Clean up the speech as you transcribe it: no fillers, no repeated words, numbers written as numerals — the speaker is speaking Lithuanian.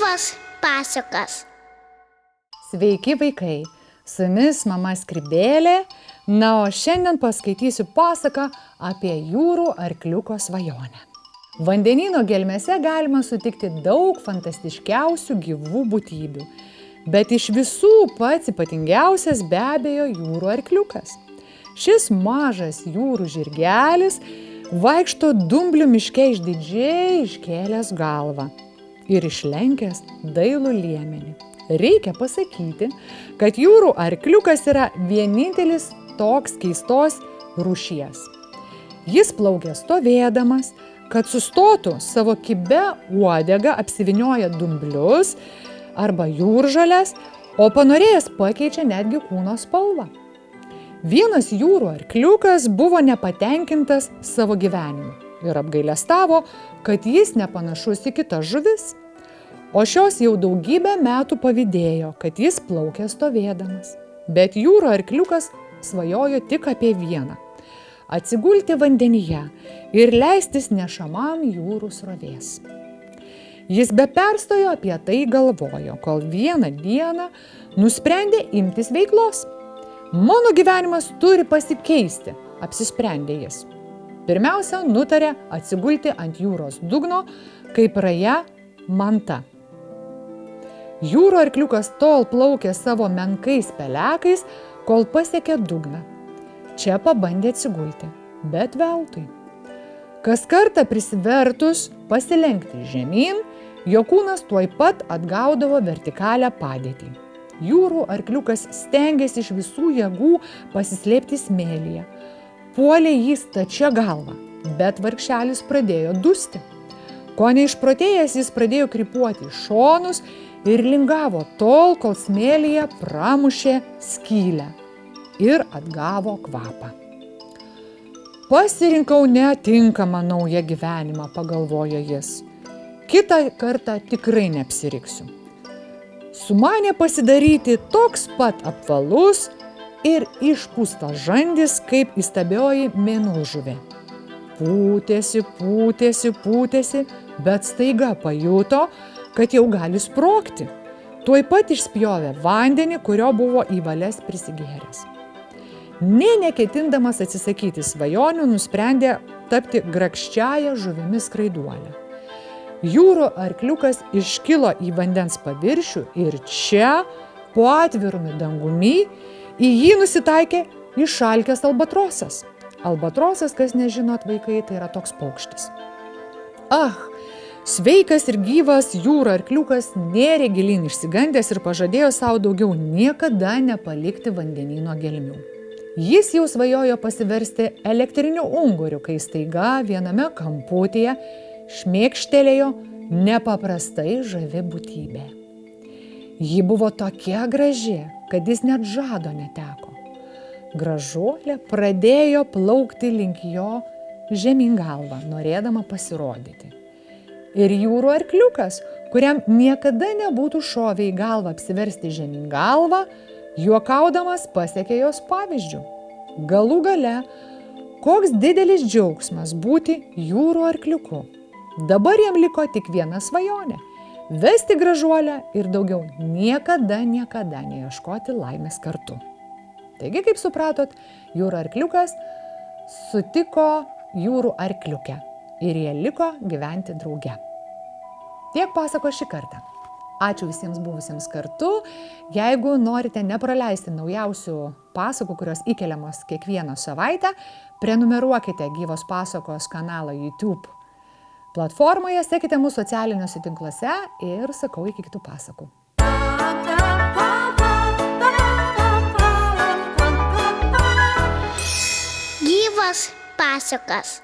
Gyvas pasakas. Sveiki vaikai, su jumis mama Skrybėlė, o šiandien paskaitysiu pasaką apie jūrų arkliuko svajonę. Vandenyno gelmėse galima sutikti daug fantastiškiausių gyvų būtybių, bet iš visų pats ypatingiausias be abejo jūrų arkliukas. Šis mažas jūrų žirgelis vaikšto dumblių miške išdidžiai iškėlęs galvą ir išlenkęs dailų liemenį. Reikia pasakyti, kad jūrų arkliukas yra vienintelis toks keistos rūšies. Jis plaukia stovėdamas, kad sustotų savo kibia uodega apsivynioja dumblius arba jūržoles, o panorėjęs pakeičia netgi kūno spalvą. Vienas jūrų arkliukas buvo nepatenkintas savo gyvenimu ir apgailestavo, kad jis nepanašus į kitas žuvis. O šios jau daugybę metų pavydėjo, kad jis plaukia stovėdamas. Bet jūrų arkliukas svajojo tik apie vieną – atsigulti vandenyje ir leistis nešamam jūrų srovės. Jis be perstojo apie tai galvojo, kol vieną dieną nusprendė imtis veiklos. Mano gyvenimas turi pasikeisti, apsisprendė jis. Pirmiausia, nutarė atsigulti ant jūros dugno, kaip raja manta. Jūrų arkliukas tol plaukė savo menkais pelekais, kol pasiekė dugną. Čia pabandė atsigulti, bet veltui. Kas kartą prisivertus pasilenkti žemyn, jo kūnas tuoj pat atgaudavo vertikalią padėtį. Jūrų arkliukas stengėsi iš visų jėgų pasislėpti smėlyje. Puolė jį stačia galva, bet vargšelis pradėjo dusti. Ko neišprotėjęs, jis pradėjo krypuoti į šonus ir lingavo tol, kol smėlyje pramušė skylę ir atgavo kvapą. Pasirinkau netinkamą naują gyvenimą, pagalvojo jis. Kitą kartą tikrai neapsiriksiu. Sumanė pasidaryti toks pat apvalus ir išpūstas žandis, kaip įstabioji mėnulžuvė. Pūtėsi, bet staiga pajuto, kad jau gali sprogti. Tuoj pat išspjovė vandenį, kurio buvo į valias prisigėręs. Nė neketindamas atsisakyti svajonių, nusprendė tapti grakščiąją žuvimi skraiduolę. Jūrų arkliukas iškilo į vandens paviršių ir čia, po atvirumi dangumi, į jį nusitaikė išalkęs albatrosas. Albatrosas, kas nežinot vaikai, tai yra toks paukštis. Sveikas ir gyvas jūrų arkliukas nėrė gilyn išsigandęs ir pažadėjo savo daugiau niekada nepalikti vandenyno gelmių. Jis jau svajojo pasiversti elektriniu unguriu, kai staiga viename kamputyje šmėkštelėjo nepaprastai žavi būtybė. Ji buvo tokia graži, kad jis net žado neteko. Gražuolė pradėjo plaukti link jo žemyn galvą, norėdama pasirodyti. Ir jūrų arkliukas, kuriam niekada nebūtų šovę į galvą apsiversti žemyn galvą, juokaudamas pasiekė jos pavyzdžių. Galų gale, koks didelis džiaugsmas būti jūrų arkliuku. Dabar jam liko tik viena svajonė – vesti gražuolę ir daugiau niekada neieškoti laimės kartu. Taigi, kaip supratot, jūrų arkliukas sutiko jūrų arkliukę ir jie liko gyventi drauge. Tiek pasako šį kartą. Ačiū visiems buvusiems kartu. Jeigu norite nepraleisti naujausių pasakų, kurios įkeliamos kiekvieną savaitę, prenumeruokite Gyvos pasakos kanalą YouTube platformoje, sekite mūsų socialiniuose tinkluose ir sakau iki kitų pasakų. Gyvas pasakas.